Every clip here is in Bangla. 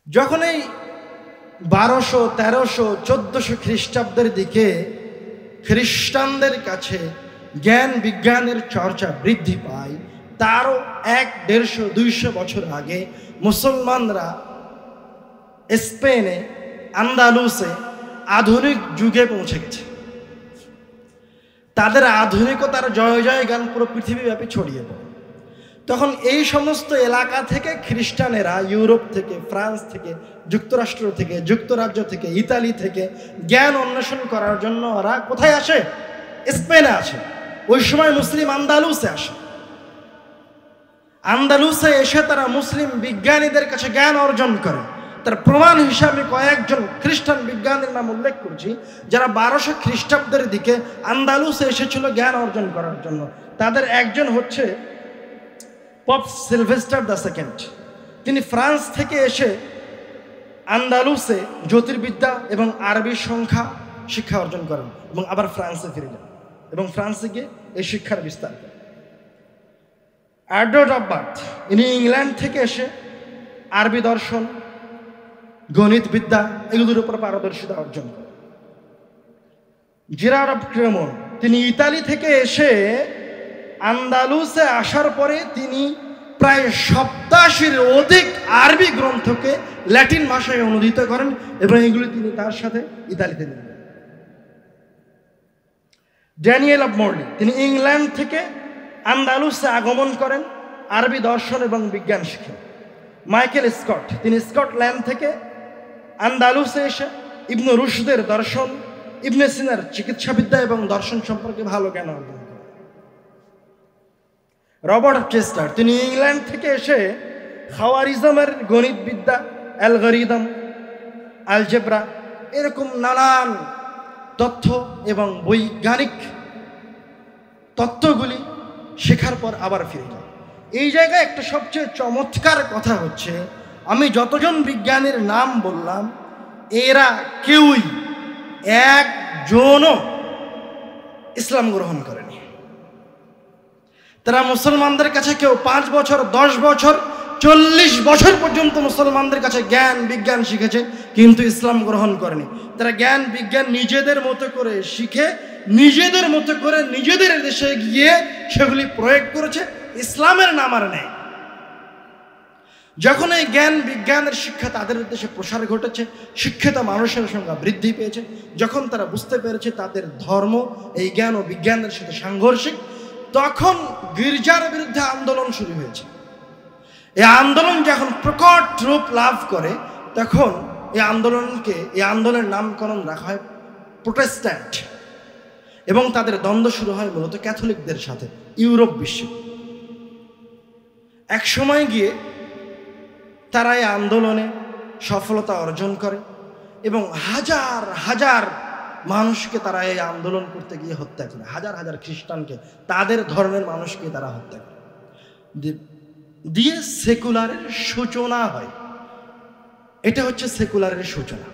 যখন এই 1200, 1300, 1400 খ্রিস্টাব্দের দিকে খ্রিস্টানদের কাছে জ্ঞান বিজ্ঞানের চর্চা বৃদ্ধি পায়, তারও 100-150-200 বছর আগে মুসলমানরা স্পেনে, আন্দালুসে আধুনিক যুগে পৌঁছে গেছে। তাদের আধুনিকতার জয় জয় গান পুরো পৃথিবীব্যাপী ছড়িয়ে পড়ে। তখন এই সমস্ত এলাকা থেকে খ্রিস্টানেরা ইউরোপ থেকে, ফ্রান্স থেকে, যুক্তরাষ্ট্র থেকে, যুক্তরাজ্য থেকে, ইতালি থেকে জ্ঞান অন্বেষণ করার জন্য ওরা কোথায় আসে? স্পেনে আসে। ওই সময় মুসলিম আন্দালুসে আসে। আন্দালুসে এসে তারা মুসলিম বিজ্ঞানীদের কাছে জ্ঞান অর্জন করে। তার প্রমাণ হিসাবে কয়েকজন খ্রিস্টান বিজ্ঞানীর নাম উল্লেখ করছি, যারা 1200 খ্রিস্টাব্দের দিকে আন্দালুসে এসেছিল জ্ঞান অর্জন করার জন্য। তাদের একজন হচ্ছে পপ সিলভেস্টার দ্য সেকেন্ড। তিনি ফ্রান্স থেকে এসে আন্দালুসে জ্যোতির্বিদ্যা এবং আরবি সংখ্যা শিক্ষা অর্জন করেন এবং আবার ফ্রান্সে ফিরে যান এবং ফ্রান্সে গিয়ে এই শিক্ষার বিস্তার করেন। এডওয়ার্ড অফ বার্থ, ইনি ইংল্যান্ড থেকে এসে আরবি দর্শন, গণিত বিদ্যা এগুলোর উপর পারদর্শিতা অর্জন করেন। জেরার্ড অফ ক্রেমন, তিনি ইতালি থেকে এসে আন্দালুসে আসার পরে তিনি প্রায় 87-র অধিক আরবি গ্রন্থকে ল্যাটিন ভাষায় অনুদিত করেন এবং এগুলি তিনি তার সাথে ইতালিতে নিয়ে যান। ড্যানিয়েল অফ মর্লি, তিনি ইংল্যান্ড থেকে আন্দালুসে আগমন করেন, আরবি দর্শন এবং বিজ্ঞান শিখেন। মাইকেল স্কট, তিনি স্কটল্যান্ড থেকে আন্দালুসে এসে ইবনে রুশদের দর্শন, ইবনে সিনার চিকিৎসাবিদ্যা এবং দর্শন সম্পর্কে ভালো জ্ঞান অর্জন করেন। রবার্ট চেস্টার, তিনি ইংল্যান্ড থেকে এসে খাওয়ারিজমের গণিতবিদ্যা, অ্যালগরিদম, আলজেব্রা এরকম নানান তথ্য এবং বৈজ্ঞানিক তত্ত্বগুলি শেখার পর আবার ফিরে যায়। এই জায়গায় একটা সবচেয়ে চমৎকার কথা হচ্ছে, আমি যতজন বিজ্ঞানীর নাম বললাম এরা কেউই একজনও ইসলাম গ্রহণ করেনি। তারা মুসলমানদের কাছে কেউ 5 বছর, 10 বছর, 40 বছর পর্যন্ত মুসলমানদের কাছে জ্ঞান বিজ্ঞান শিখেছে, কিন্তু ইসলাম গ্রহণ করেনি। তারা জ্ঞান বিজ্ঞান নিজেদের মতো করে শিখে, নিজেদের মতো করে নিজেদের দেশে গিয়ে সেগুলি প্রয়োগ করেছে, ইসলামের নাম আর নেই। যখন এই জ্ঞান বিজ্ঞানের শিক্ষা তাদের দেশে প্রসার ঘটেছে, শিক্ষিত মানুষের সংখ্যা বৃদ্ধি পেয়েছে, যখন তারা বুঝতে পেরেছে তাদের ধর্ম এই জ্ঞান ও বিজ্ঞানের সাথে সাংঘর্ষিক, তখন গির্জার বিরুদ্ধে আন্দোলন শুরু হয়েছে। এই আন্দোলন যখন প্রকট রূপ লাভ করে, তখন এই আন্দোলনের নামকরণ রাখা হয় প্রোটেস্ট্যান্ট এবং তাদের দ্বন্দ্ব শুরু হয় মূলত ক্যাথলিকদের সাথে ইউরোপ বিশ্বে। এক সময় গিয়ে তারা এই আন্দোলনে সফলতা অর্জন করে এবং হাজার হাজার মানুষকে তারা এই আন্দোলন করতে গিয়ে হত্যা করে, হাজার হাজার খ্রিস্টানকে, তাদের ধর্মের মানুষকে তারা হত্যা করে দিয়ে সেকুলারের সূচনা হয়। এটা হচ্ছে সেকুলারের সূচনা।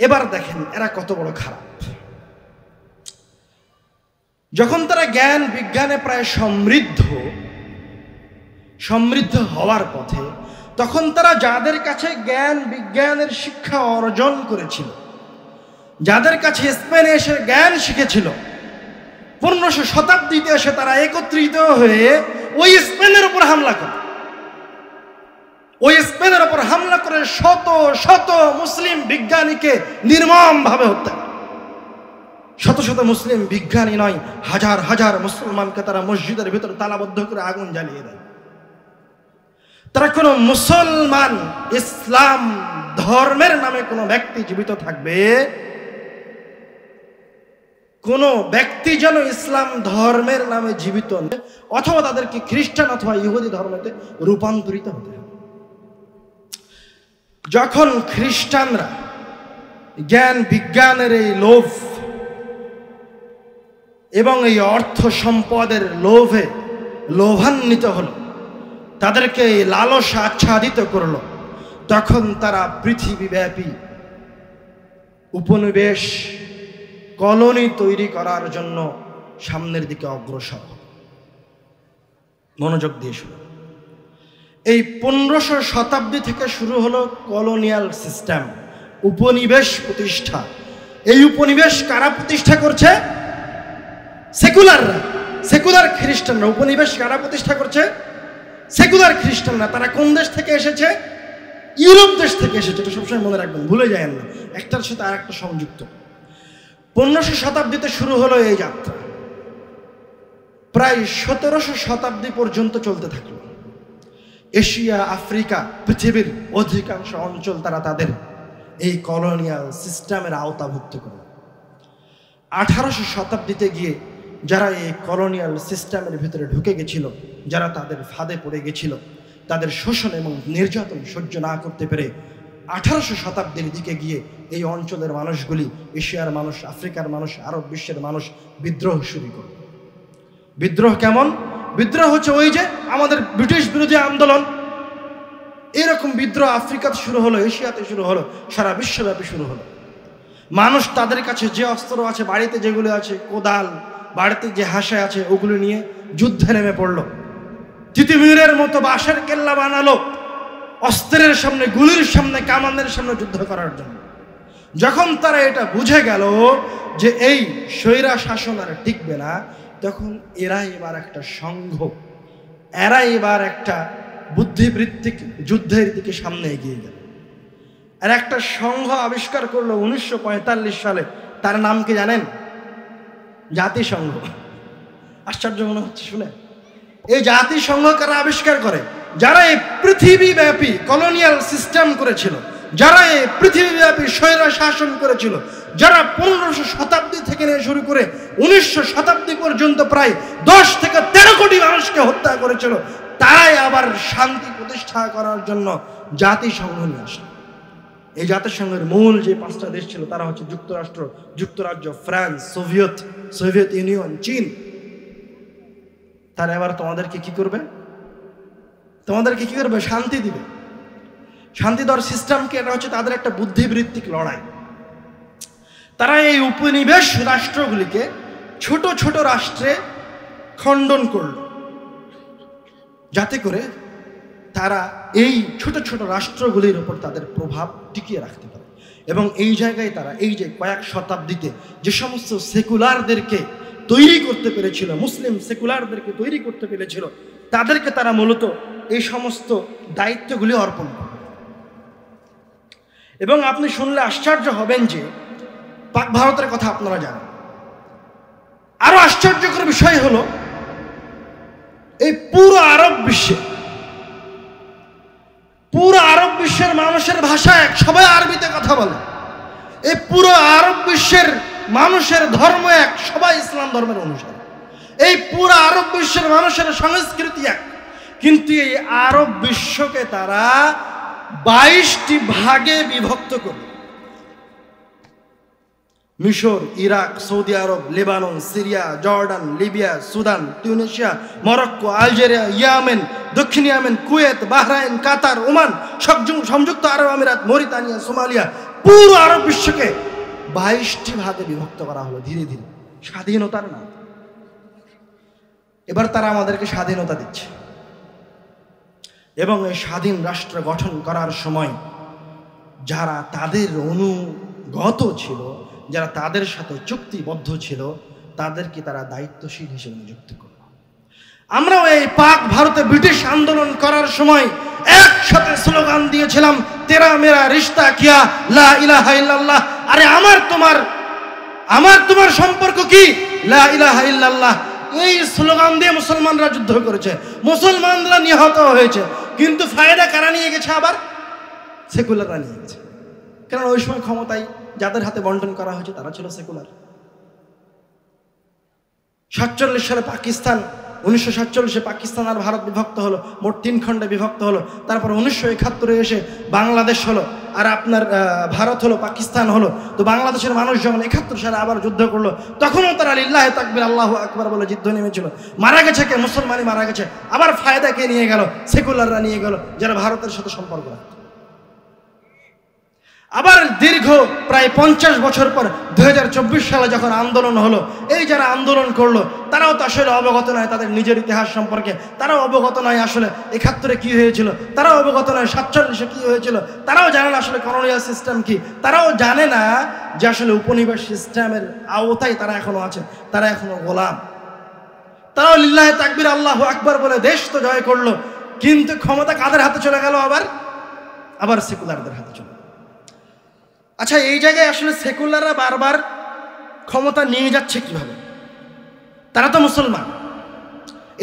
এবার দেখেন এরা কত বড় খারাপ। যখন তারা জ্ঞান বিজ্ঞানে প্রায় সমৃদ্ধ হওয়ার পথে, তখন তারা যাদের কাছে জ্ঞান বিজ্ঞানের শিক্ষা অর্জন করেছিল, যাদের কাছে স্পেনে এসে জ্ঞান শিখেছিল, 1500 শতাব্দীতে এসে তারা একত্রিত হয়ে ওই স্পেনের উপর হামলা করে, শত শত মুসলিম বিজ্ঞানীকে নির্মমভাবে হত্যা করে। শত শত মুসলিম বিজ্ঞানী নয়, হাজার হাজার মুসলমানকে তারা মসজিদের ভিতরে তালাবদ্ধ করে আগুন জ্বালিয়ে দেয়। তারা কোনো মুসলমান ইসলাম ধর্মের নামে কোনো ব্যক্তি জীবিত থাকবে, কোনো ব্যক্তি যেন ইসলাম ধর্মের নামে জীবিত অথবা তাদেরকে খ্রিস্টান অথবা ইহুদি ধর্মেতে রূপান্তরিত হতে হবে। যখন খ্রিস্টানরা জ্ঞান বিজ্ঞানের এই লোভ এবং এই অর্থ সম্পদের লোভে লোভান্বিত হল, তাদেরকে এই লালসা আচ্ছাদিত করল, তখন তারা পৃথিবীব্যাপী উপনিবেশ কলোনি তৈরি করার জন্য সামনের দিকে অগ্রসর। মনোযোগ দিয়ে শুনুন। এই 1500 শতাব্দী থেকে শুরু হলো কলোনিয়াল সিস্টেম, উপনিবেশ প্রতিষ্ঠা। এই উপনিবেশ কারা প্রতিষ্ঠা করছে? সেকুলাররা, সেকুলার খ্রিস্টানরা। উপনিবেশ কারা প্রতিষ্ঠা করছে? সেকুলার খ্রিস্টানরা। তারা কোন দেশ থেকে এসেছে? ইউরোপ দেশ থেকে এসেছে। এটা সবসময় মনে রাখবেন, ভুলে যায় না, একটার সাথে আর একটা সংযুক্ত। 1500 শতাব্দীতে শুরু হলো এই যাত্রা, প্রায় 1700 শতাব্দী পর্যন্ত চলতে থাকলো। এশিয়া, আফ্রিকা, পৃথিবীর অধিকাংশ অঞ্চল তারা তাদের এই কলোনিয়াল সিস্টেমের আওতাভুক্ত করে। 1800 শতাব্দীতে গিয়ে যারা এই কলোনিয়াল সিস্টেমের ভিতরে ঢুকে গেছিল, যারা তাদের ফাঁদে পড়ে গেছিল, তাদের শোষণ এবং নির্যাতন সহ্য না করতে পেরে 1800 শতাব্দীর দিকে গিয়ে এই অঞ্চলের মানুষগুলি, এশিয়ার মানুষ, আফ্রিকার মানুষ, আরব বিশ্বের মানুষ বিদ্রোহ শুরু করে। বিদ্রোহ কেমন? বিদ্রোহ হচ্ছে ওই যে আমাদের ব্রিটিশ বিরোধী আন্দোলন, এরকম বিদ্রোহ আফ্রিকাতে শুরু হলো, এশিয়াতে শুরু হলো, সারা বিশ্বব্যাপী শুরু হলো। মানুষ তাদের কাছে যে অস্ত্র আছে, বাড়িতে যেগুলো আছে, কোদাল, বাড়িতে যে হাসা আছে, ওগুলো নিয়ে যুদ্ধে নেমে পড়লো। তিতুমিরের মতো বাঁশের কেল্লা বানালো অস্ত্রের সামনে, গুলির সামনে, কামানের সামনে যুদ্ধ করার জন্য। যখন তারা এটা বুঝে গেল যে এই স্বৈরা শাসন আর টিকবে না, তখন এরা এবার একটা সংঘ, এরা এবার একটা বুদ্ধিবৃত্তিক যুদ্ধের দিকে সামনে এগিয়ে গেল। আর একটা সংঘ আবিষ্কার করলো 1945 সালে। তার নাম কি জানেন? জাতিসংঘ। আশ্চর্য মনে হচ্ছে শুনে। এই জাতিসংঘ কারা আবিষ্কার করে? যারা এই পৃথিবীব্যাপী কলোনিয়াল সিস্টেম করেছিল, যারা এই পৃথিবীব্যাপী স্বৈরা শাসন করেছিল, যারা 1500 শতাব্দী থেকে নিয়ে শুরু করে 1900 শতাব্দী পর্যন্ত প্রায় 10 থেকে 13 কোটি মানুষকে হত্যা করেছিল, তারাই আবার শান্তি প্রতিষ্ঠা করার জন্য জাতিসংঘ নিয়ে আসে। এই জাতিসংঘের মূল যে 5টা দেশ ছিল তারা হচ্ছে যুক্তরাষ্ট্র, যুক্তরাজ্য, ফ্রান্স, সোভিয়েত ইউনিয়ন, চীন। তারা এবার তোমাদেরকে কি করবে? তোমাদেরকে কি করবে? শান্তি দিবে। শান্তি দেওয়ার সিস্টেমকে, এটা হচ্ছে তাদের একটা বুদ্ধিবৃত্তিক লড়াই। তারা এই উপনিবেশ রাষ্ট্রগুলিকে ছোট ছোট রাষ্ট্রে খণ্ডন করল, যাতে করে তারা এই ছোট ছোট রাষ্ট্রগুলির উপর তাদের প্রভাব টিকিয়ে রাখতে পারে। এবং এই জায়গায় তারা এই যে কয়েক শতাব্দীতে যে সমস্ত সেকুলারদেরকে তৈরি করতে পেরেছিল, মুসলিম সেকুলারদেরকে তৈরি করতে পেরেছিল, তাদেরকে তারা মূলত এই সমস্ত দায়িত্বগুলি অর্পণ করে। এবং আপনি শুনলে আশ্চর্য হবেন যে পাক ভারতের কথা আপনারা জানেন। আরো আশ্চর্যকর বিষয় হলো, এই পুরো আরব বিশ্বের মানুষের ভাষা এক, সবাই আরবিতে কথা বলে। এই পুরো আরব বিশ্বের মানুষের ধর্ম এক, সবাই ইসলাম ধর্মের অনুসারী। এই পুরো আরব বিশ্বের মানুষের সংস্কৃতি এক, কিন্তু এই আরব বিশ্বকে তারা 22টি ভাগে বিভক্ত করে। মিশর, Iraq, Saudi Arab, Lebanon, Syria, Jordan, Libya, Sudan, Tunisia, Morocco, Algeria, Yemen, দক্ষিণ Yemen, Kuwait, Bahrain, Qatar, Oman, সংযুক্ত আরব আমিরাত, মরিতানিয়া, সোমালিয়া, পুরো আরব বিশ্বকে 22টি ভাগে বিভক্ত করা হলো ধীরে ধীরে, স্বাধীনতার নাম। এবার তারা আমাদেরকে স্বাধীনতা দিচ্ছে, এবং এই স্বাধীন রাষ্ট্র গঠন করার সময় যারা তাদের অনুগত ছিল, যারা তাদের সাথে চুক্তিবদ্ধ ছিল, তাদেরকে তারা দায়িত্বশীল হিসেবে নিযুক্ত করল। আমরাও এই পাক ভারতে ব্রিটিশ আন্দোলন করার সময় একসাথে স্লোগান দিয়েছিলাম, তেরা মেরা রিশতা কিয়া লা ইলাহা ইল্লাল্লাহ। আরে আমার তোমার সম্পর্ক কি? লা ইলাহা ইল্লাল্লাহ। এই স্লোগান দিয়ে মুসলমানরা যুদ্ধ করেছে, মুসলমানরা নিহত হয়েছে, কিন্তু ফায়দা কারা নিয়ে গেছে? আবার সেকুলাররা নিয়ে গেছে। কারণ ওই সময় ক্ষমতায় যাদের হাতে বন্টন করা হয়েছে তারা ছিল সেকুলার। 47 সালে পাকিস্তান, 1947-এ পাকিস্তান আর ভারত বিভক্ত হলো, মোট 3 খণ্ডে বিভক্ত হলো। তারপর 1971-এ এসে বাংলাদেশ হলো, আর আপনার ভারত হলো, পাকিস্তান হলো। তো বাংলাদেশের মানুষ যখন 71 সালে আবার যুদ্ধ করলো, তখনও তারা লিল্লাহি তাকবীর আল্লাহু আকবার বলে যুদ্ধ নেমেছিল। মারা গেছে কে? মুসলমানই মারা গেছে। আবার ফায়দা কে নিয়ে গেল? সেকুলাররা নিয়ে গেল, যারা ভারতের সাথে সম্পর্ক রাখত। আবার দীর্ঘ প্রায় 50 বছর পর 2024 সালে যখন আন্দোলন হলো, এই যারা আন্দোলন করলো তারাও তো আসলে অবগত নয় তাদের নিজের ইতিহাস সম্পর্কে, তারাও অবগত নয় আসলে 71-এ কী হয়েছিল, তারাও অবগত নয় 47-এ কী হয়েছিল, তারাও জানে না আসলে কলোনিয়াল সিস্টেম কি, তারাও জানে না যে আসলে উপনিবেশ সিস্টেমের আওতায় তারা এখনো আছে, তারা এখনো গোলাম। তারাও লিল্লাহে তাকবীর আল্লাহু আকবার বলে দেশ তো জয় করলো, কিন্তু ক্ষমতা কাদের হাতে চলে গেল? আবার সেকুলারদের হাতে চলে। আচ্ছা, এই জায়গায় আসলে সেকুলাররা বারবার ক্ষমতা নিয়ে যাচ্ছে কিভাবে? তারা তো মুসলমান।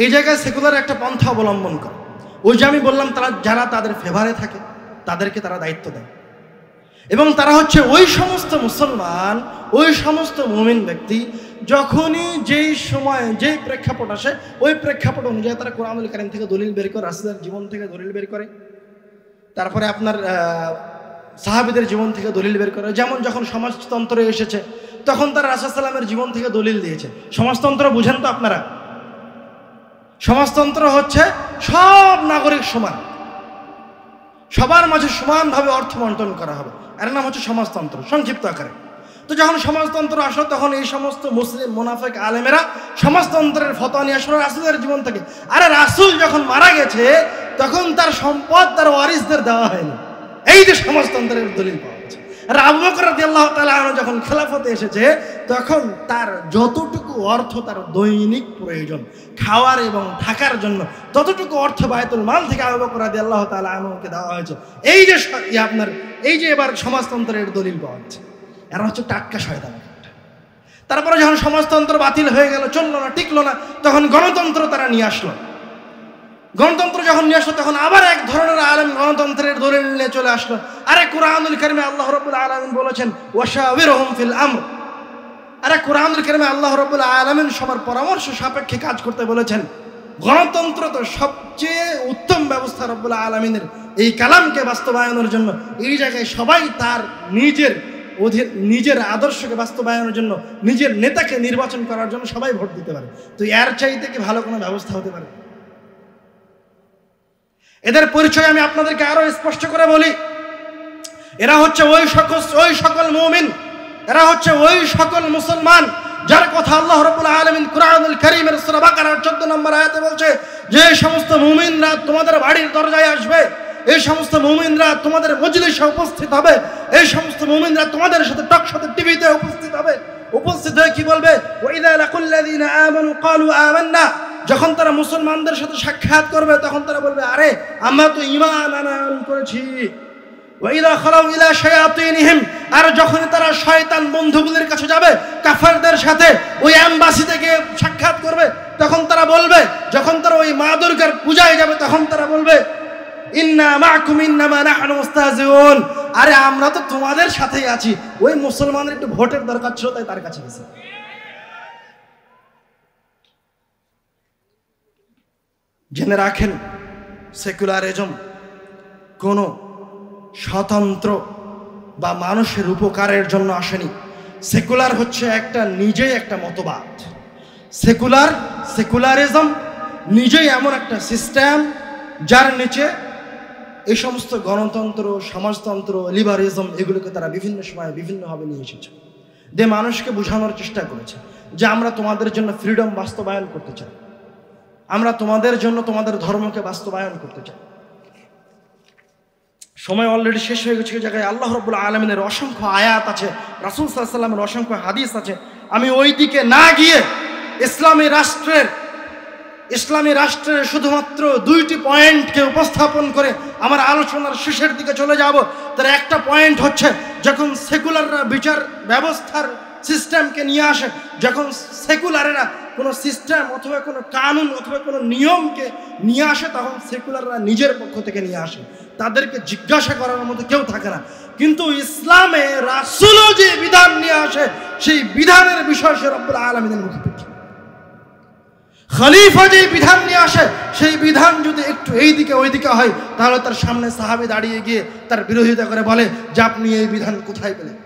এই জায়গায় সেকুলার একটা পন্থা অবলম্বন করে। ওই যে আমি বললাম, যারা তাদের ফেভারে থাকে তাদেরকে তারা দায়িত্ব দেয়, এবং তারা হচ্ছে ওই সমস্ত মুসলমান, ওই সমস্ত মুমিন ব্যক্তি যখনই যেই সময় যেই প্রেক্ষাপট আসে ওই প্রেক্ষাপট অনুযায়ী তারা কোরআনুল কারীম থেকে দলিল বের করে, রাসূলের জীবন থেকে দলিল বের করে, তারপরে আপনার সাহাবীদের জীবন থেকে দলিল বের করে। যেমন যখন সমাজতন্ত্র এসেছে তখন তারা রাসূল সাল্লাল্লাহু আলাইহি ওয়াসাল্লামের জীবন থেকে দলিল দিয়েছে। সমাজতন্ত্র বুঝেন তো আপনারা? সমাজতন্ত্র হচ্ছে সব নাগরিক সমান, সবার মাঝে সমানভাবে অর্থ বন্টন করা হবে, এর নাম হচ্ছে সমাজতন্ত্র সংক্ষিপ্ত আকারে। তো যখন সমাজতন্ত্র আসলো তখন এই সমস্ত মুসলিম মুনাফিক আলেমেরা সমাজতন্ত্রের ফতোয়া নিয়ে আসলো রাসূলের জীবন থেকে। আরে রাসূল যখন মারা গেছে তখন তার সম্পদ তার ওয়ারিসদের দেওয়া হয়নি, এই যে সমাজতন্ত্রের দলিল পাওয়া গেছে। আর আবু বকর রাদিয়াল্লাহু তাআলা আনহু যখন খেলাফতে এসেছে তখন তার যতটুকু অর্থ তার দৈনিক প্রয়োজন খাওয়ার এবং থাকার জন্য ততটুকু অর্থ বায়তুল মাল থেকে আবু বকর রাদিয়াল্লাহু তাআলা আনহুকে দেওয়া হয়েছে। এই যে আপনার এই যে এবার সমাজতন্ত্রের দলিল পাওয়া গেছে, এরা হচ্ছে টাটকা শয়তান। তারপরে যখন সমাজতন্ত্র বাতিল হয়ে গেল, চললো না, টিকলো না, তখন গণতন্ত্র তারা নিয়ে আসলো। গণতন্ত্র যখন নিয়ে আসলো তখন আবার এক ধরনের আলেম গণতন্ত্রের দলিল নিয়ে চলে আসলো। আরে কুরআনুল কারীমে আল্লাহ রাব্বুল আলামিন বলেছেন ওয়াশাওিরহুম ফিল আমর। আরে কুরআনুল কারীমে আল্লাহ রাব্বুল আলামিন সবার পরামর্শ সাপেক্ষে কাজ করতে বলেছেন। গণতন্ত্র তো সবচেয়ে উত্তম ব্যবস্থা রব্বুল আলামিনের এই কালামকে বাস্তবায়নের জন্য। এই জায়গায় সবাই তার নিজের আদর্শকে বাস্তবায়নের জন্য, নিজের নেতাকে নির্বাচন করার জন্য সবাই ভোট দিতে পারে। তো এর চাইতে কি ভালো কোনো ব্যবস্থা হতে পারে? এদের পরিচয় আমি আপনাদেরকে আরো স্পষ্ট করে বলি। এরা হচ্ছে ওই সকল মুমিন, এরা হচ্ছে ওই সকল মুসলমান যার কথা আল্লাহ রাব্বুল আলামিন কুরআনুল কারীমের সূরা বাকারার 14 নম্বর আয়াতে বলছে যে সমস্ত মুমিনরা তোমাদের বাড়ির দরজায় আসবে, এই সমস্ত মুমিনরা তোমাদের মজলিসে উপস্থিত হবে, এই সমস্ত মুমিনরা তোমাদের সাথে টকশোতে টিভিতে উপস্থিত হবে। উপস্থিত হয়ে কি বলবে? ওয়াইদা লাকুল্লাযিনা আমানু ক্বালু আমান্না। যখন তারা মুসলমানদের সাথে সাক্ষাৎ করবে তখন তারা বলবে আরে আমরা তো ঈমান আনয়ন করেছি। ওয়াইদা খালাউ ইলা শায়াতিনহিম। আর যখন তারা শয়তান বন্ধুগুলির কাছে যাবে কাফেরদের সাথে ওই এমবাসি থেকে সাক্ষাৎ করবে তখন তারা বলবে, যখন তারা ওই মা দুর্গার পূজায় যাবে তখন তারা বলবে ইন্না মাআকুম ইন্নামা নাহনু মুস্তাহজিউন। আরে আমরা তো তোমাদের সাথেই আছি। ওই মুসলমানের একটু ভোটের দরকার ছিল তাই তার কাছে গেছে। জেনে রাখেন, সেকুলারিজম কোনো স্বতন্ত্র বা মানুষের উপকারের জন্য আসেনি। সেকুলার হচ্ছে নিজেই একটা মতবাদ। সেকুলারিজম নিজেই এমন একটা সিস্টেম যার নিচে এই সমস্ত গণতন্ত্র, সমাজতন্ত্র, লিবারিজম এগুলোকে তারা বিভিন্ন সময় বিভিন্নভাবে নিয়ে এসেছে। যে মানুষকে বোঝানোর চেষ্টা করেছে যে আমরা তোমাদের জন্য ফ্রিডম বাস্তবায়ন করতে চাই, আমরা তোমাদের জন্য তোমাদের ধর্মকে বাস্তবায়ন করতে চাই। সময় অলরেডি শেষ হয়ে গেছে। জায়গায় আল্লাহ রাব্বুল আলামিনের অসংখ্য আয়াত আছে, রাসূল সাল্লাল্লাহু আলাইহি ওয়াসাল্লামের অসংখ্য হাদিস আছে। আমি ওই দিকে না গিয়ে ইসলামী রাষ্ট্রের শুধুমাত্র 2টি পয়েন্টকে উপস্থাপন করে আমার আলোচনার শেষের দিকে চলে যাব। তার একটা পয়েন্ট হচ্ছে যখন সেকুলাররা বিচার ব্যবস্থার সিস্টেমকে নিয়ে আসে, যখন সেকুলারেরা কোনো সিস্টেম অথবা কোনো কানুন অথবা কোনো নিয়মকে নিয়ে আসে তখন সেকুলাররা নিজের পক্ষ থেকে নিয়ে আসে, তাদেরকে জিজ্ঞাসা করার মতো কেউ থাকে না। কিন্তু ইসলামে রাসূলও যে বিধান নিয়ে আসে সেই বিধানের বিষয় সে রব্বুল আলামিনের মুখোমুখি। খলিফা যে বিধান নিয়ে আসে সেই বিধান যদি একটু এইদিকে ওইদিকে হয় তাহলে তার সামনে সাহাবী দাঁড়িয়ে গিয়ে তার বিরোধিতা করে বলে যে আপনি এই বিধান কোথায় পেলেন।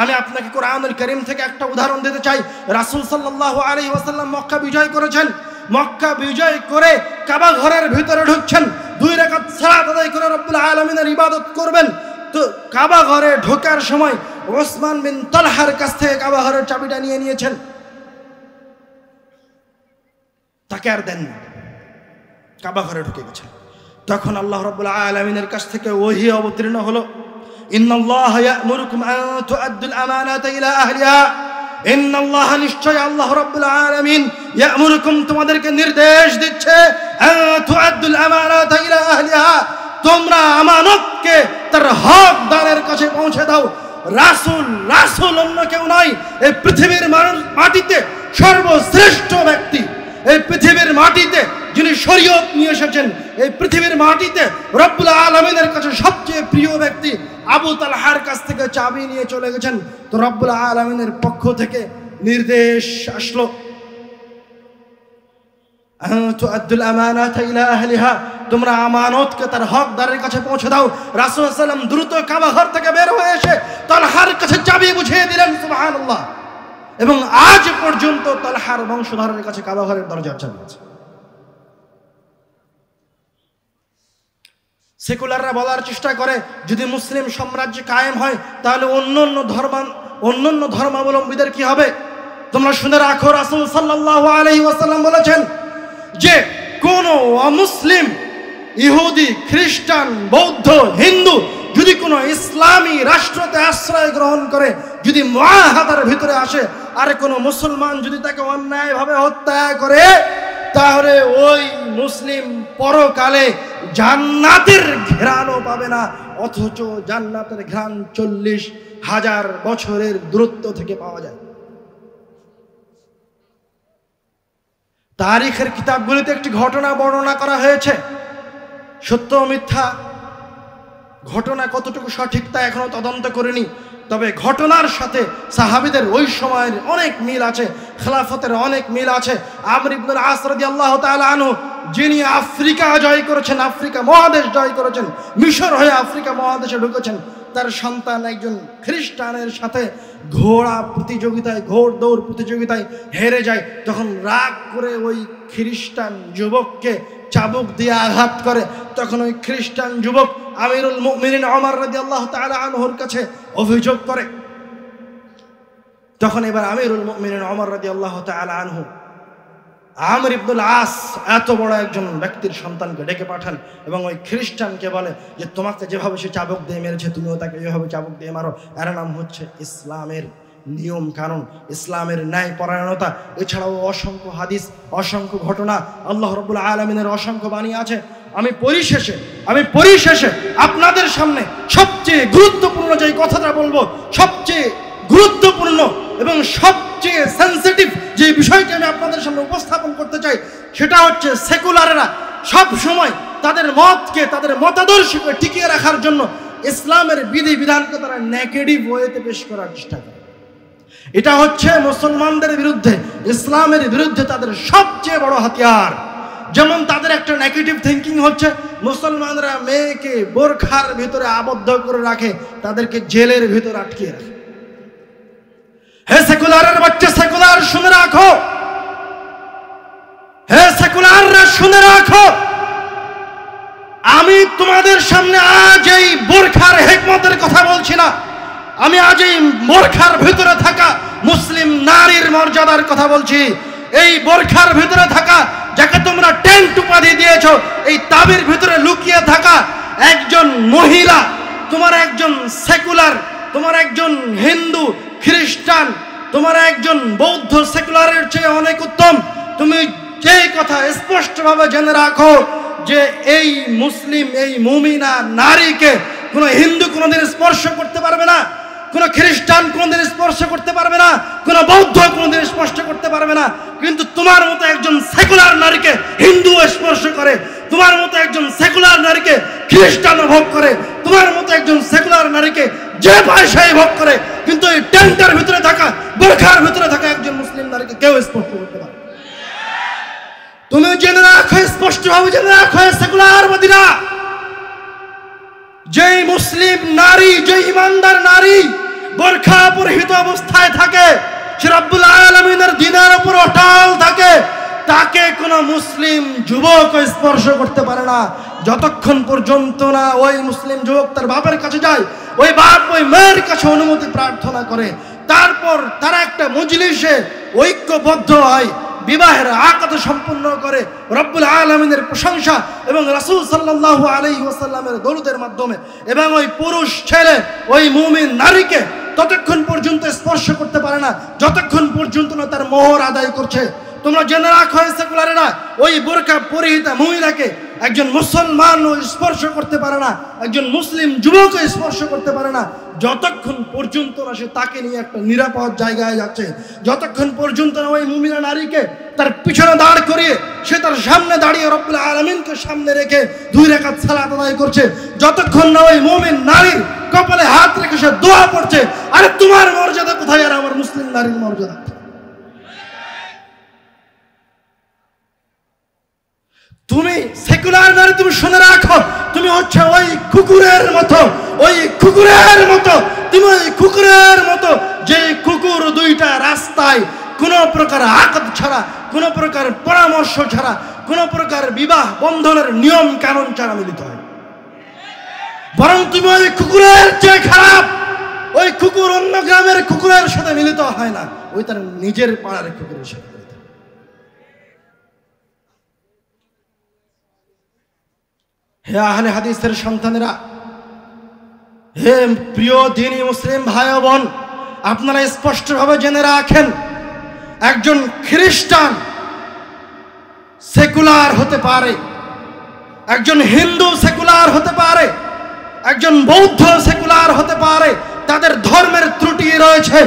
আমি আপনাকে কোরআনুল কারীম থেকে একটা উদাহরণ দিতে চাই। রাসূল সাল্লাল্লাহু আলাইহি ওয়াসাল্লাম মক্কা বিজয় করেছেন। মক্কা বিজয় করে কাবা ঘরের ভিতরে ঢুকছেন, 2 রাকাত সালাত আদায় করে রব্বুল আলামিনের ইবাদত করবেন। তো কাবা ঘরে ঢোকার সময় ওসমান বিন তালহার কাছ থেকে কাবা ঘরের চাবিটা নিয়ে নিয়েছেন, তাকে আর দেননি, কাবা ঘরে ঢুকে গেছেন। তখন আল্লাহ রাব্বুল আলামিনের কাছ থেকে ওহী অবতীর্ণ হলো, ইন্নাল্লাহা ইয়া'মুরুকুম আন তুআদ্দুল আমানাতা ইলা আহলিহা, ইন্নাল্লাহ নিশ্চয় আল্লাহ রাব্বুল আলামিন ইয়া'মুরুকুম তোমাদেরকে নির্দেশ দিচ্ছে আন তুআদ্দুল আমানাতা ইলা আহলিহা, তোমরা আমানতকে তার হকদারের কাছে পৌঁছে দাও। রাসূল অন্য কেউ নয়, এই পৃথিবীর মাটিতে সর্বশ্রেষ্ঠ ব্যক্তি, এই পৃথিবীর মাটিতে যিনি শরীয়ত নিয়ে এসেছেন, এই পৃথিবীর মাটিতে রব্বুল আলামিনের কাছে সবচেয়ে প্রিয় ব্যক্তি আবু তালহার কাছ থেকে চাবি নিয়ে চলে গেছেন। তো রব্বুল আলামিনের পক্ষ থেকে নির্দেশ আসলো, তুআদ্দুল আমানাতা ইলা আহলিহা, তোমরা আমানতকে তার হকদারের কাছে পৌঁছে দাও। রাসূল সাল্লাল্লাহু আলাইহি ওয়াসাল্লাম দ্রুত কাবা ঘর থেকে বের হয়ে এসে তালহার কাছে চাবি বুঝিয়ে দিলেন, সুবহানাল্লাহ। এবং আজ পর্যন্ত তালহার বংশধরের কাছে কাবা ঘরের দরজার চাবি আছে। সেকুলাররা বলার চেষ্টা করে যদি মুসলিম সাম্রাজ্য কায়েম হয় তাহলে অন্যান্য ধর্মাবলম্বীদের কি হবে? তোমরা শুনে রাখো, রাসূল সাল্লাল্লাহু আলাইহি ওয়াসাল্লাম বলেছেন যে কোন অমুসলিম, ইহুদি, খ্রিস্টান, বৌদ্ধ, হিন্দু যদি কোনো ইসলামী রাষ্ট্রতে আশ্রয় গ্রহণ করে, যদি মুআহাদার ভিতরে আসে, আর কোনো মুসলমান যদি তাকে অন্যায়ভাবে হত্যা করে, তাহলে ওই মুসলিম পরকালে জান্নাতের ঘ্রাণও পাবে না, অথচ জান্নাতের ঘ্রাণ 40,000 বছরের দূরত্ব থেকে পাওয়া যায়। তারিখের কিতাবগুলিতে একটি ঘটনা বর্ণনা করা হয়েছে, সত্য মিথ্যা ঘটনা কতটুকু সঠিক তা এখনো তদন্ত করিনি, তবে ঘটনার সাথে সাহাবীদের ওই সময়ের অনেক মিল আছে, খেলাফতের অনেক মিল আছে। আমর ইবনুল আস রাদিয়াল্লাহু তাআলা আনহু, যিনি আফ্রিকা জয় করেছেন, আফ্রিকা মহাদেশ জয় করেছেন, মিশর হয়ে আফ্রিকা মহাদেশে ঢুকেছেন, তার সন্তান একজন খ্রিস্টানের সাথে ঘোড়া প্রতিযোগিতায়, ঘোড় দৌড় প্রতিযোগিতায় হেরে যায়। তখন রাগ করে ওই খ্রিস্টান যুবককে চাবুক দিয়ে আঘাত করে। তখন ওই খ্রিস্টান যুবক আমিরুল মুমিনিন ওমর রাদিয়াল্লাহু তাআলা আনহুর কাছে অভিযোগ করে। তখন এবার আমিরুল মুমিনিন ওমর রাদিয়াল্লাহু তাআলা আনহু আমর ইবনুল আস এত বড় একজন ব্যক্তির সন্তানকে ডেকে পাঠান এবং ওই খ্রিস্টানকে বলে যে তোমাকে যেভাবে সে চাবুক দিয়ে মেরেছে তুমিও তাকে এভাবে চাবুক দিয়ে মারো। এর নাম হচ্ছে ইসলামের নিয়ম কানুন, ইসলামের ন্যায় পরায়ণতা। এছাড়াও অসংখ্য হাদিস, অসংখ্য ঘটনা, আল্লাহ রাব্বুল আলামিনের অসংখ্য বাণী আছে। আমি পরিশেষে আপনাদের সামনে সবচেয়ে গুরুত্বপূর্ণ যে কথাটা বলবো, সবচেয়ে গুরুত্বপূর্ণ এবং সবচেয়ে সেন্সিটিভ যে বিষয়টি আমি আপনাদের সামনে উপস্থাপন করতে চাই, সেটা হচ্ছে সেকুলাররা সব সময় তাদের মতকে, তাদের মতাদর্শকে টিকিয়ে রাখার জন্য ইসলামের বিধি বিধানকে তারা নেগেটিভ ওয়েতে পেশ করার চেষ্টা করে। এটা হচ্ছে মুসলমানদের বিরুদ্ধে, ইসলামের বিরুদ্ধে তাদের সবচেয়ে বড় হাতিয়ার। যেমন তাদের একটা নেগেটিভ থিঙ্কিং হচ্ছে মুসলমানরা মেয়েকে বোরখার ভিতরে আবদ্ধ করে রাখে, তাদেরকে জেলের ভিতরে আটকিয়ে রাখে। হে সেকুলারের বাচ্চা, সেকুলার শুনে রাখো, হে সেকুলাররা শুনে রাখো, আমি তোমাদের সামনে আজ এই বোরখার হিকমতের কথা বলছি না, আমি আজ এই বোরখার ভিতরে থাকা মুসলিম নারীর মর্যাদার কথা বলছি। এই বোরখার ভিতরে থাকা, যাকে তোমরা টেন্ট উপাধি দিয়েছ, এই তাবির ভিতরে লুকিয়ে থাকা একজন মহিলা, তোমার একজন সেকুলার, তোমার একজন হিন্দু, খ্রিস্টান, তোমার একজন বৌদ্ধ সেকুলারের চেয়ে অনেক উত্তম। তুমি যেই কথা স্পষ্টভাবে জেনে রাখো যে এই মুসলিম, এই মুমিনা নারীকে কোনো হিন্দু কোনোদিন স্পর্শ করতে পারবে না, কোনো খ্রিস্টান কোনোদিন স্পর্শ করতে পারবে না, কোনো বৌদ্ধ কোনোদিন স্পর্শ করতে পারবে না। কিন্তু তোমার মতো একজন সেকুলার নারীকে হিন্দু স্পর্শ করে, তোমার মতো একজন সেকুলার নারীকে খ্রিস্টান ভোগ করে, তোমার মতো একজন সেকুলার নারীকে যে পয়সায় ভোগ করে, কিন্তু এই টেন্টের ভিতরে থাকা, বোরখার ভিতরে থাকা একজন মুসলিম নারীকে কেউ স্পর্শ করতে পারে। তুমি জেনে রাখো, স্পষ্টভাবে জেনে রাখো, সেকুলারবাদীরা, যেই মুসলিম নারী, যে ইমানদার নারী বোরখা পরিহিত অবস্থায় থাকে, সে রব্বুল আলামিনের দ্বীনের উপর অটল থাকে, তাকে কোনো মুসলিম যুবক স্পর্শ করতে পারে না, যতক্ষণ পর্যন্ত না ওই মুসলিম যুবক তার বাপের কাছে যায় ওই বাপ ওই মায়ের কাছে অনুমতি প্রার্থনা করে, তারপর তারা একটা মজলিসে ঐক্যবদ্ধ হয়, বিবাহের আকদ সম্পন্ন করে রব্বুল আলামিনের প্রশংসা এবং রাসূল সাল্লাল্লাহু আলাইহি ওয়াসাল্লামের দরুদের মাধ্যমে, এবং ওই পুরুষ ছেলে ওই মুমিন নারীকে ততক্ষণ পর্যন্ত স্পর্শ করতে পারে না যতক্ষণ পর্যন্ত না তার মোহর আদায় করছে। তোমরা জেনে রাখো সেকুলারেরা, ওই বোরকা পরিহিতা মহিলাকে একজন মুসলমান স্পর্শ করতে পারে না, একজন মুসলিম যুবক স্পর্শ করতে পারে না যতক্ষণ পর্যন্ত না সে তাকে নিয়ে একটা নিরাপদ জায়গায় যাচ্ছে, যতক্ষণ পর্যন্ত না ওই মুমিনা নারীকে তার পিছনে দাঁড় করিয়ে সে তার সামনে দাঁড়িয়ে রব্বুল আলামিনকে সামনে রেখে 2 রাকাত সালাত আদায় করছে, যতক্ষণ না ওই মুমিন নারীর কপালে হাত রেখে সে দোয়া পড়ছে, আরে তোমার মর্যাদা কোথায় আর আমার মুসলিম নারীর মর্যাদা? তুমি সেকুলার নারী, তুমি শুনে রাখো, তুমি হচ্ছে ওই কুকুরের মতো, ওই কুকুরের মতো, তুমি ওই কুকুরের মতো যে কুকুর 2টা রাস্তায় কোনো প্রকার আকদ ছাড়া, কোনো প্রকার পরামর্শ ছাড়া, কোনো প্রকার বিবাহ বন্ধনের নিয়ম কানুন ছাড়া মিলিত হয়। বরং তুমি ওই কুকুরের যে খারাপ, ওই কুকুর অন্য গ্রামের কুকুরের সাথে মিলিত হয় না, ওই তার নিজের পাড়ার কুকুরের সাথে। হে আহলে হাদিসের সন্তানেরা, হে প্রিয় দ্বীনি মুসলিম ভাই ও বোন, আপনারা স্পষ্টভাবে জেনে রাখেন, একজন খ্রিস্টান সেকুলার হতে পারে, একজন হিন্দু সেকুলার হতে পারে, একজন বৌদ্ধ সেকুলার হতে পারে। তাদের ধর্মের ত্রুটি রয়েছে,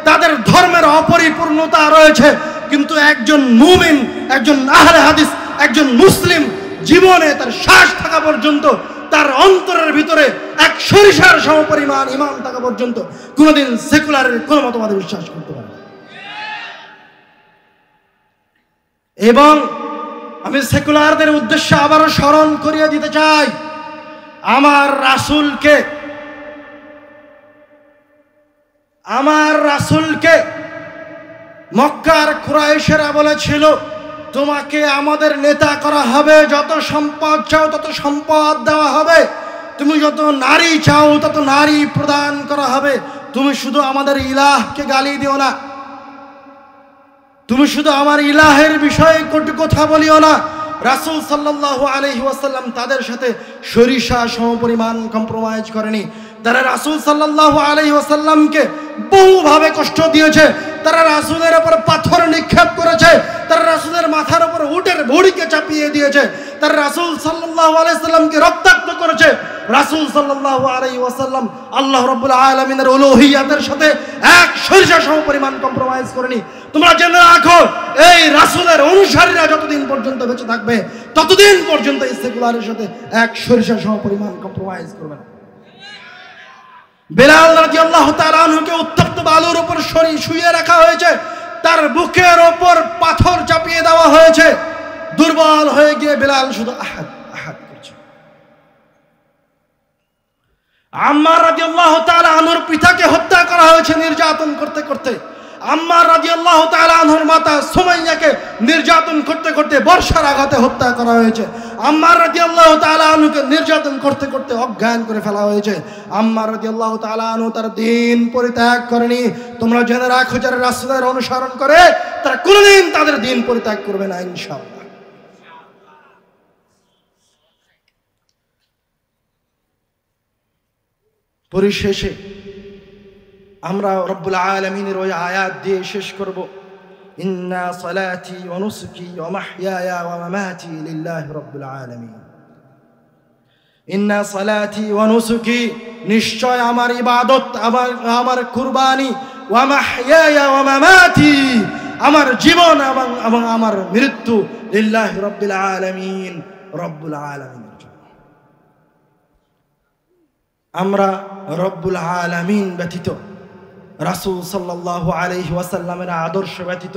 তাদের ধর্মের অপরিপূর্ণতা রয়েছে, কিন্তু একজন মুমিন, একজন আহলে হাদিস, একজন মুসলিম জীবনে তার শ্বাস থাকা পর্যন্ত, তার অন্তরের ভিতরে এক সরিষার সমপরিমাণ ঈমান থাকা পর্যন্ত কোনোদিন সেকুলারের কোনো মতবাদে বিশ্বাস করতে পারে না। এবং আমি সেকুলারদের উদ্দেশ্যে আবারও স্মরণ করিয়ে দিতে চাই, আমার রাসূলকে মক্কার কুরাইশেরা বলেছিল, তোমাকে আমাদের নেতা করা হবে, যত সম্পদ চাও তত সম্পদ দেওয়া হবে, তুমি যত নারী চাও তত নারী প্রদান করা হবে, তুমি শুধু আমাদের ইলাহকে গালি দিও না, তুমি শুধু আমার ইলাহের বিষয়ে কটু কথা বলিও না। রাসূল সাল্লাল্লাহু আলাইহি ওয়াসাল্লাম তাদের সাথে সরিষা সমপরিমাণ কম্প্রোমাইজ করেনি। তারা রাসূল সাল্লাল্লাহু আলাইহি ওয়াসাল্লামকে বহুভাবে কষ্ট দিয়েছে, তারা রাসূলের উপর পাথর নিক্ষেপ করেছে, তারা রাসূলের মাথার উপর উটের ভুঁড়িকে চাপিয়ে দিয়েছে, তারা রাসূল সাল্লাল্লাহু আলাইহি ওয়াসাল্লামকে রক্তাক্ত করেছে। রাসূল সাল্লাল্লাহু আলাইহি ওয়াসাল্লাম আল্লাহ রাব্বুল আলামিনের উলুহিয়াতের সাথে এক সরিষা সমপরিমাণ কম্প্রোমাইজ করেনি। তোমরা জেনে রাখো, এই রাসূলের অনুসারীরা যতদিন পর্যন্ত বেঁচে থাকবে ততদিন পর্যন্ত এই সেকুলারের সাথে এক সরিষা সমপরিমাণ কম্প্রোমাইজ করবে না। বেলাল রাদিয়াল্লাহু তাআলা আনহুকে উত্তপ্ত বালুর উপর শুইয়ে রাখা হয়েছে, তার বুকের ওপর পাথর চাপিয়ে দেওয়া হয়েছে, দুর্বল হয়ে গিয়ে বেলাল শুধু আহাদ আহাদ করছে। আম্মার রাদিয়াল্লাহু তাআলা আনহুর পিতাকে হত্যা করা হয়েছে নির্যাতন করতে করতে। আম্মার রাদিয়াল্লাহু তাআলা আনহুর মাতা সুমাইয়াকে নির্যাতন করতে করতে বর্ষার আঘাতে হত্যা করা হয়েছে। আম্মার রাদিয়াল্লাহু তাআলা আনহুকে নির্যাতন করতে করতে অজ্ঞান করে ফেলা হয়েছে। আম্মার রাদিয়াল্লাহু তাআলা আনহু তার দ্বীন পরিত্যাগ করেনি। তোমরা জেনে রাখো, যারা রাসূলের অনুসরণ করে তারা কোনোদিন তাদের দ্বীন পরিত্যাগ করবে না ইনশাআল্লাহ। পরিশেষে আমরা রব্বুল আলামিনের ওই আয়াত দিয়ে শেষ করব, ইন্না সালাতি ওয়া নুসুকি ওয়া মাহইয়ায়া ওয়া মামাতি লিল্লাহি রাব্বিল আলামিন। ইন্না সালাতি ওয়া নুসুকি, নিশ্চয় আমার ইবাদত, আমার কুরবানি, ওয়া মাহইয়ায়া ওয়া মামাতি, আমার জীবন এবং আমার মৃত্যু লিল্লাহি রাব্বিল আলামিন, রব্বুল আলামিনের জন্য। আমরা রব্বুল আলামিন ব্যতীত, রাসূল সাল্লাল্লাহু আলাইহি ওয়াসাল্লামের আদর্শ ব্যতীত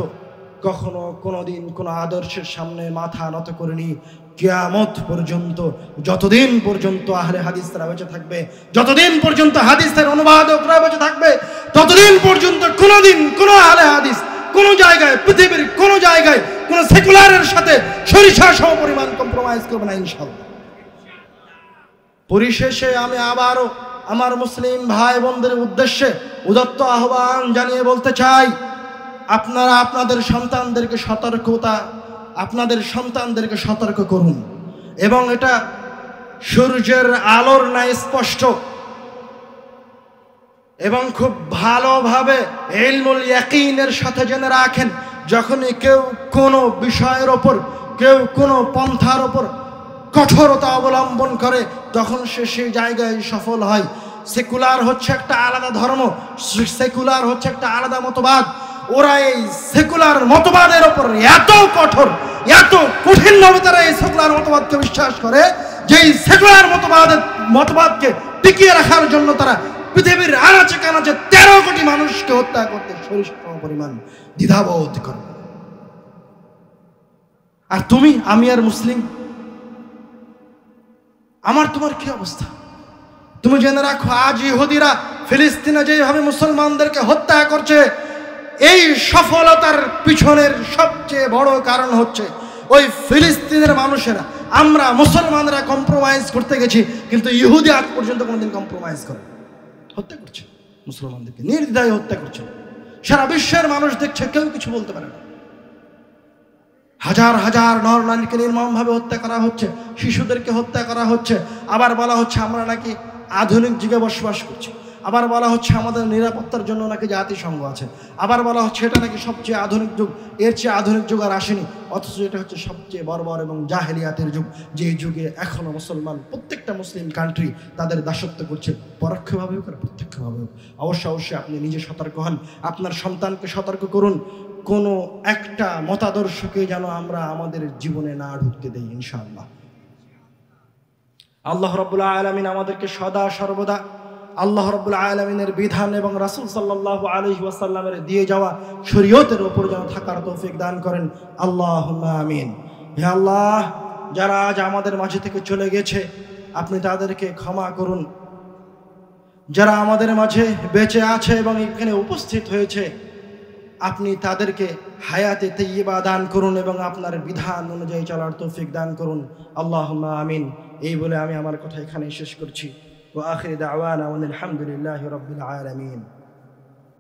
কখনো কোনোদিন কোনো আদর্শের সামনে মাথা নত করিনি কিয়ামত পর্যন্ত। যতদিন পর্যন্ত আহলে হাদিসরা বেঁচে থাকবে, যতদিন পর্যন্ত হাদিসের অনুবাদকরা বেঁচে থাকবে, ততদিন পর্যন্ত কোনোদিন কোনো আহলে হাদিস কোনো জায়গায়, পৃথিবীর কোনো জায়গায় কোনো সেকুলারের সাথে সরিষা সমপরিমাণ কম্প্রোমাইজ করবে না ইনশাআল্লাহ। পরিশেষে আমি আবারও আমার মুসলিম ভাই বোনদের উদ্দেশ্যে উদাত্ত আহ্বান জানিয়ে বলতে চাই, আপনারা আপনাদের সন্তানদেরকে সতর্ক করুন, এবং এটা সূর্যের আলোর ন্যায় স্পষ্ট, এবং খুব ভালোভাবে ইলমুল ইয়াকিনের সাথে জেনে রাখেন, যখনই কেউ কোনো বিষয়ের ওপর, কেউ কোনো পন্থার ওপর কঠোরতা অবলম্বন করে, তখন সে সেই জায়গায় সফল হয়। সেকুলার হচ্ছে একটা আলাদা ধর্ম, সেকুলার হচ্ছে একটা আলাদা মতবাদ। ওরা এই সেকুলার মতবাদের ওপর এত কঠোর, এত কঠিনভাবে তারা এই সেকুলার মতবাদকে বিশ্বাস করে যে এই সেকুলার মতবাদকে টিকিয়ে রাখার জন্য তারা পৃথিবীর আনাচে কানাচে 13 কোটি মানুষকে হত্যা করতে সরিষা পরিমাণ দ্বিধাবোধ করে। আর তুমি, আমি আর মুসলিম, আমার তোমার কি অবস্থা? তুমি জেনে রাখো, আজ ইহুদিরা ফিলিস্তিনে যেভাবে মুসলমানদেরকে হত্যা করছে, এই সফলতার পিছনের সবচেয়ে বড় কারণ হচ্ছে ওই ফিলিস্তিনের মানুষেরা। আমরা মুসলমানরা কম্প্রোমাইজ করতে গেছি, কিন্তু ইহুদি আজ পর্যন্ত কোনোদিন কম্প্রোমাইজ করে হত্যা করছে, মুসলমানদেরকে নির্দ্বিধায় হত্যা করছে। সারা বিশ্বের মানুষ দেখছে, কেউ কিছু বলতে পারে না। হাজার হাজার নর নারীকে নির্মমভাবে হত্যা করা হচ্ছে, শিশুদেরকে হত্যা করা হচ্ছে। আবার বলা হচ্ছে আমরা নাকি আধুনিক যুগে বসবাস করছি, আবার বলা হচ্ছে আমাদের নিরাপত্তার জন্য নাকি জাতিসংঘ আছে, আবার বলা হচ্ছে এটা নাকি সবচেয়ে আধুনিক যুগ, এর চেয়ে আধুনিক যুগ আর আসেনি। অথচ এটা হচ্ছে সবচেয়ে বর্বর এবং জাহেলিয়াতের যুগ, যে যুগে এখনো মুসলমান প্রত্যেকটা মুসলিম কান্ট্রি তাদের দাসত্ব করছে, পরোক্ষভাবে হোক আর প্রত্যক্ষভাবে হোক। অবশ্যই আপনি নিজে সতর্ক হন, আপনার সন্তানকে সতর্ক করুন, কোনো একটা মতাদর্শকে যেন আমরা আমাদের জীবনে না ঢুকতে দেই ইনশাআল্লাহ। আল্লাহ রাব্বুল আলামিন আমাদেরকে সদা সর্বদা আল্লাহ রাব্বুল আলামিনের বিধান এবং রাসূল সাল্লাল্লাহু আলাইহি ওয়াসাল্লামের দিয়ে যাওয়া শরীয়তের উপর যেন থাকার তৌফিক দান করেন, আল্লাহুম্মা আমিন। হে আল্লাহ, যারা আজ আমাদের মাঝে থেকে চলে গেছে আপনি তাদেরকে ক্ষমা করুন, যারা আমাদের মাঝে বেঁচে আছে এবং এখানে উপস্থিত হয়েছে আপনি তাদেরকে হায়াতে তাইয়্যিবা দান করুন এবং আপনার বিধান অনুযায়ী চলার তৌফিক দান করুন, আল্লাহুম্মা আমিন। এই বলে আমি আমার কথা এখানে শেষ করছি। ওয়া আখিরু দাওয়ানা আলহামদুলিল্লাহি রাব্বিল আলামিন।